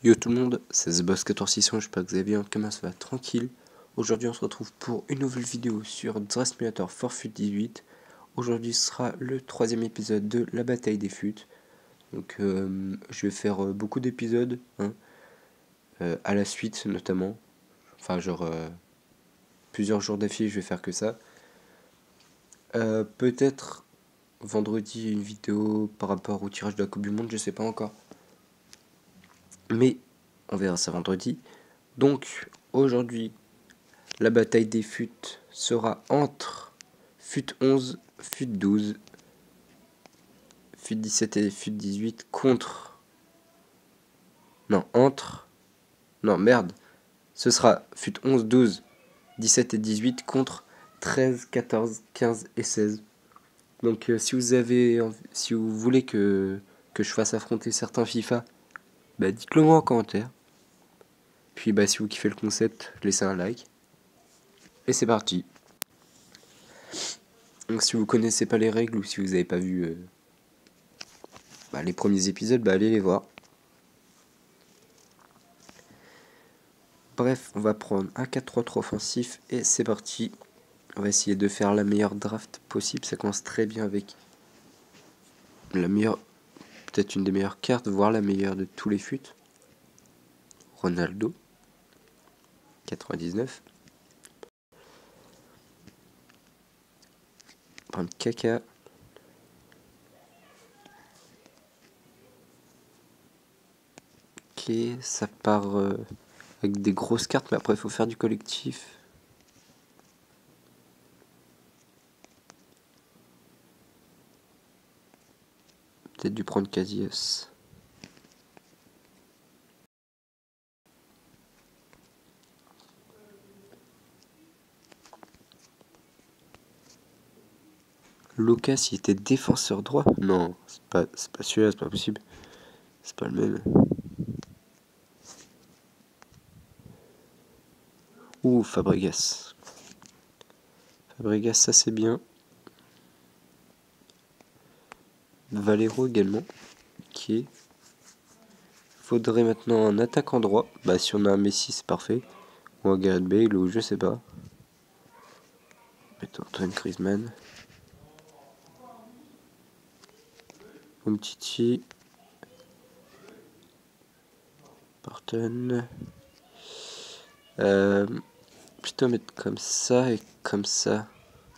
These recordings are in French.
Yo tout le monde, c'est TheBoss1461, j'espère que vous allez bien, comment ça va, tranquille. Aujourd'hui on se retrouve pour une nouvelle vidéo sur Dress Simulator for FUT 18. Aujourd'hui sera le troisième épisode de la bataille des FUT. Donc je vais faire beaucoup d'épisodes, à la suite notamment. Enfin genre plusieurs jours d'affilée je vais faire que ça. Peut-être vendredi une vidéo par rapport au tirage de la Coupe du Monde, je sais pas encore. Mais on verra ça vendredi. Donc aujourd'hui, la bataille des FUT sera entre FUT 11, FUT 12, FUT 17 et FUT 18 contre... Non, entre... Non, merde. Ce sera FUT 11, 12, 17 et 18 contre 13, 14, 15 et 16. Donc si vous voulez que je fasse affronter certains FIFA, bah dites-le moi en commentaire. Puis bah si vous kiffez le concept, laissez un like. Et c'est parti. Donc si vous connaissez pas les règles ou si vous avez pas vu les premiers épisodes, bah allez les voir. Bref, on va prendre un 4-3-3 offensif et c'est parti. On va essayer de faire la meilleure draft possible. Ça commence très bien avec la meilleure, peut-être une des meilleures cartes, voire la meilleure de tous les FUT. Ronaldo, 99. On va prendre Kaka. Ok, ça part avec des grosses cartes, mais après il faut faire du collectif. Peut-être dû prendre Casillas. Lucas, il était défenseur droit? Non, c'est pas celui-là, c'est pas possible. C'est pas le même. Ouh, Fabregas. Fabregas, ça c'est bien. Valero également. Ok. Faudrait maintenant un attaquant droit. Bah si on a un Messi, c'est parfait. Ou un Gareth Bale, ou je sais pas. Mettons Antoine Griezmann. Umtiti. Barton. Plutôt mettre comme ça et comme ça.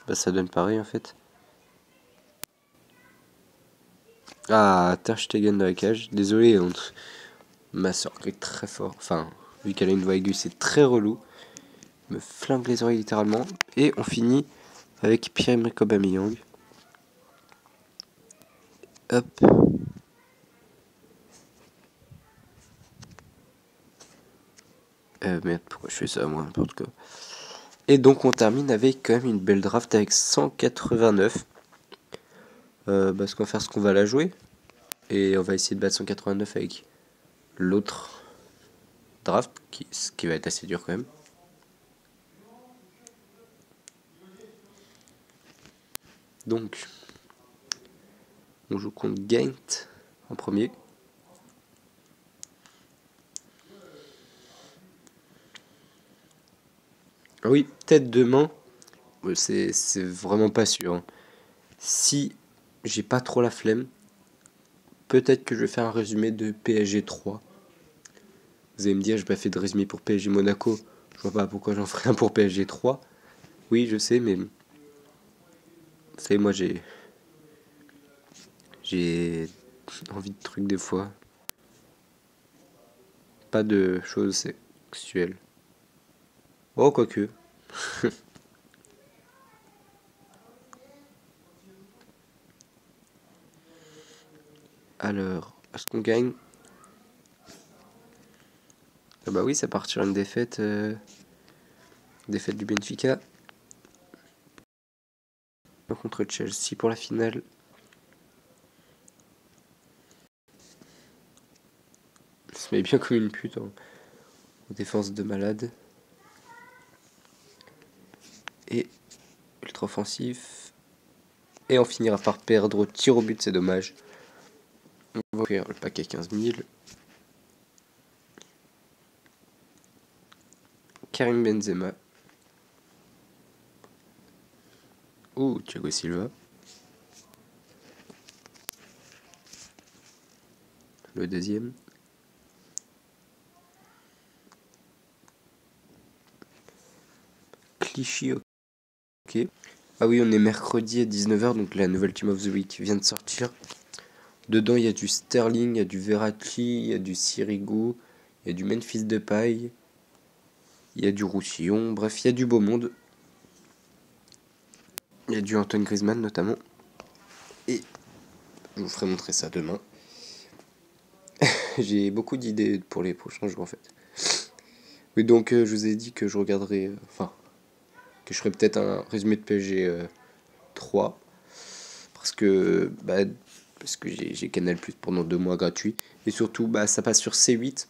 Bah ça donne pareil en fait. Ah, Ter Stegen dans la cage. Désolé, ma soeur est très fort. Enfin, vu qu'elle a une voix aiguë, c'est très relou. Me flingue les oreilles littéralement. Et on finit avec Pierre-Emerick Aubameyang. Hop. Merde, pourquoi je fais ça moi, n'importe quoi. Et donc on termine avec quand même une belle draft avec 189. Parce qu'on va faire ce qu'on va la jouer. Et on va essayer de battre 189 avec l'autre draft, ce qui va être assez dur quand même. Donc, on joue contre Gaint en premier. Ah oui, peut-être demain, c'est vraiment pas sûr. Hein. Si j'ai pas trop la flemme, peut-être que je vais faire un résumé de PSG 3. Vous allez me dire, j'ai pas fait de résumé pour PSG Monaco. Je vois pas pourquoi j'en ferai un pour PSG 3. Oui, je sais, mais vous savez, moi j'ai envie de trucs des fois. Pas de choses sexuelles. Oh, quoique. Alors, est-ce qu'on gagne? Ah bah oui, ça part sur une défaite. Défaite du Benfica. Contre Chelsea pour la finale. Il se met bien comme une pute en défense de malade. Et ultra offensif. Et on finira par perdre au tir au but, c'est dommage. On va offrir le paquet 15 000. Karim Benzema. Ou Thiago Silva. Le deuxième. Clichy, ok. Ah oui, on est mercredi à 19h, donc la nouvelle Team of the Week vient de sortir. Dedans, il y a du Sterling, il y a du Verratti, il y a du Sirigu, il y a du Memphis Depay, il y a du Roussillon, bref, il y a du beau monde. Il y a du Antoine Griezmann notamment. Et je vous ferai montrer ça demain. J'ai beaucoup d'idées pour les prochains jours en fait. Oui, donc je vous ai dit que je regarderai, que je ferai peut-être un résumé de PSG 3. Parce que j'ai Canal Plus pendant 2 mois gratuit. Et surtout, ça passe sur C8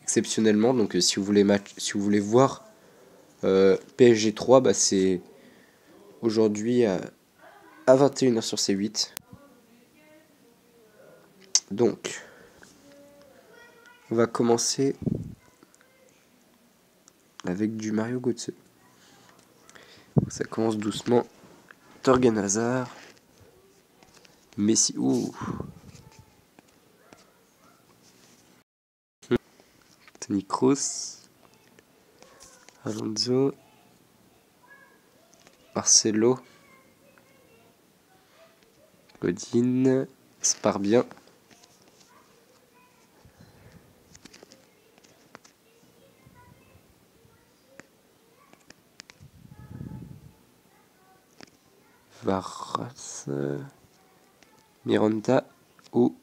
exceptionnellement. Donc si vous voulez voir PSG 3, c'est aujourd'hui à 21h sur C8. Donc, on va commencer avec du Mario Götze. Ça commence doucement. Torgan Hazard. Messi. Ouh. Toni Kroos. Alonso. Marcelo. Godin. Ça part bien. Varas. Miranda. Ou.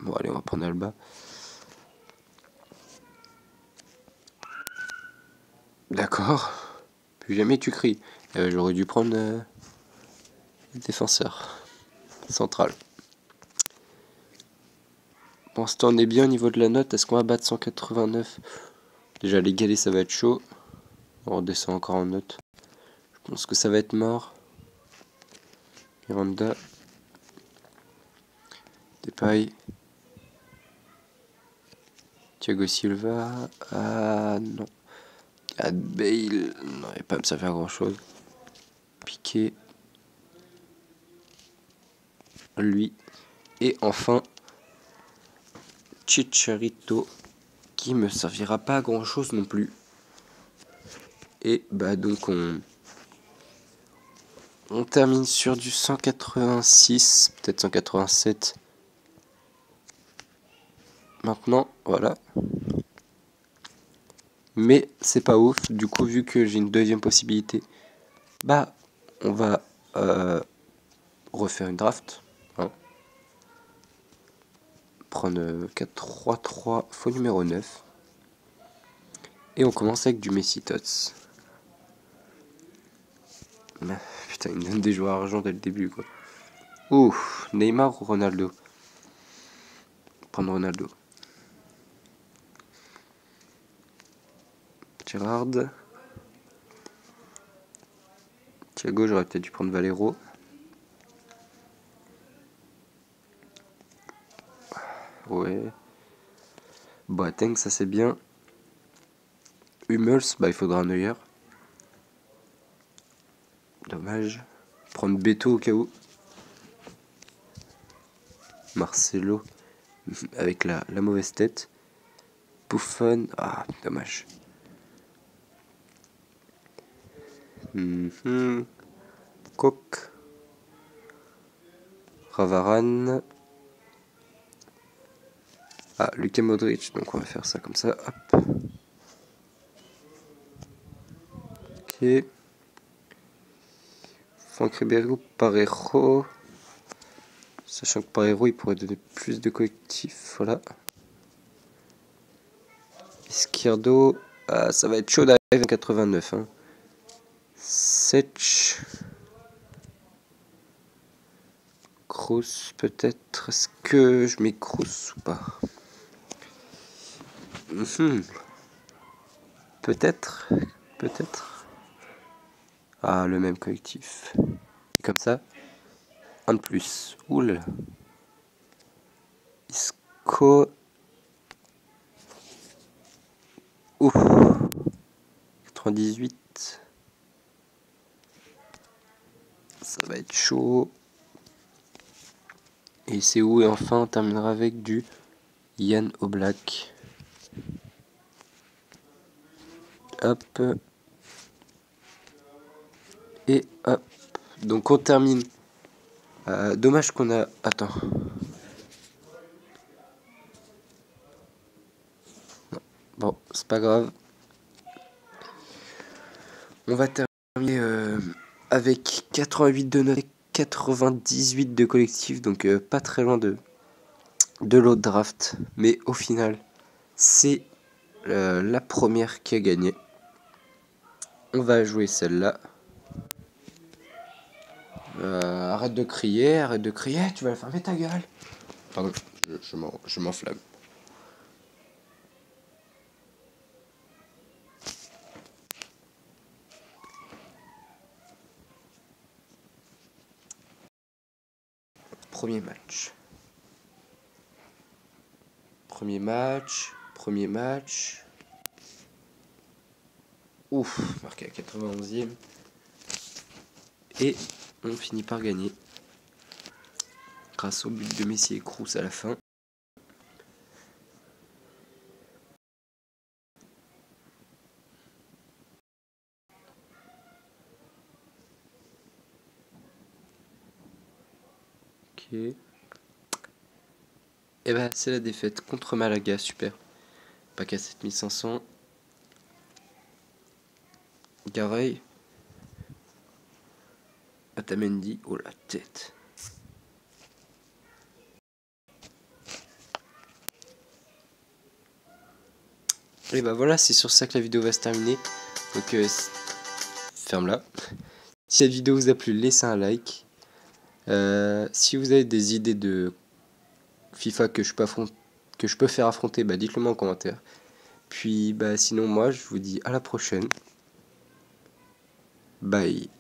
Bon, allez, on va prendre Alba. D'accord. Plus jamais tu cries. J'aurais dû prendre le défenseur central. Pour l'instant, on est bien au niveau de la note. Est-ce qu'on va battre 189? Déjà, l'égaler, ça va être chaud. On redescend encore en note. Je pense que ça va être mort. Miranda. Depay. Thiago Silva. Ah non. Bale. Non, il va pas me faire grand chose. Piqué. Lui. Et enfin, Chicharito. Qui me servira pas à grand chose non plus. Et donc on termine sur du 186, peut-être 187. Maintenant, voilà. Mais c'est pas ouf. Du coup, vu que j'ai une deuxième possibilité, on va refaire une draft. Hein. Prendre 4-3-3 faux numéro 9. Et on commence avec du Messi Tots. Putain, il me donne des joueurs argent dès le début, quoi. Ouf, Neymar ou Ronaldo? Prendre Ronaldo. Gerrard. Thiago, j'aurais peut-être dû prendre Valero. Ouais. Boateng, ça c'est bien. Hummels, il faudra un Neuer. Dommage. Prendre Beto au cas où. Marcelo, avec la mauvaise tête. Buffon, dommage. Coq. Ravaran. Luka Modric, donc on va faire ça comme ça. Hop. Ok. Franck Ribéry, Parejo. Sachant que Parejo, il pourrait donner plus de collectif. Voilà. Izquierdo. Ça va être chaud d'arriver en 89. Hein. Sech. Kroos, peut-être. Est-ce que je mets Kroos ou pas? Peut-être. Le même collectif. Et comme ça, un de plus. Oula. Isco. Ouf. 98. Ça va être chaud. Et c'est où? Et enfin, on terminera avec du Jan Oblak. Hop. Et hop. Donc on termine. Dommage qu'on a... Attends. Non. Bon, c'est pas grave. On va terminer avec 88 de notes et 98 de collectif. Donc pas très loin de l'autre draft. Mais au final, c'est la première qui a gagné. On va jouer celle-là. Arrête de crier, tu vas fermer ta gueule. Pardon, je m'enflamme. Premier match. Ouf, marqué à 91e. Et on finit par gagner. Grâce au but de Messi et Kroos à la fin. Ok. Et bah c'est la défaite contre Malaga, super. Pack à 7500. Garay. Atamendi, oh la tête. Et bah voilà, c'est sur ça que la vidéo va se terminer. Donc ferme-la. Si la vidéo vous a plu, laissez un like. Si vous avez des idées de FIFA que je peux faire affronter, bah dites-le moi en commentaire. Puis bah sinon moi je vous dis à la prochaine. Bye.